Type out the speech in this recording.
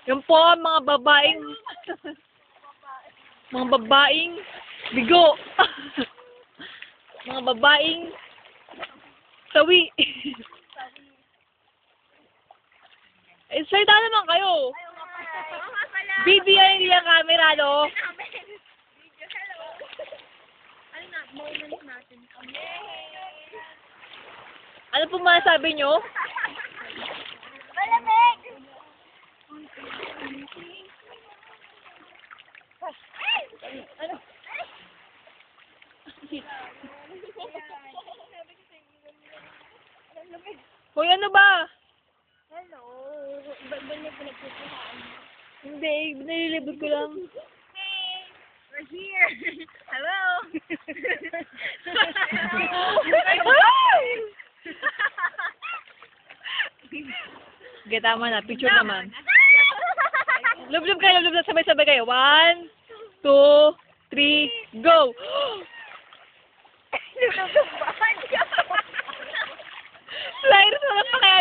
Yung po, mga babaeng bigo. Mga babaeng sawi. Eh, salita naman kayo. BBI niya camera, no? Ano po masasabi nyo? Malamig! Ano? Hoy, ano ba? Hello. Ba't ba niya pinagpupuhaan? Hindi, nililibot ko lang. Hey! We're here! Hello! Okay, tama na. Picture naman. Lub-lub kayo, lub-lub. Sabay-sabay kayo. 1, 2, 3, go! Flyers, wala pa kaya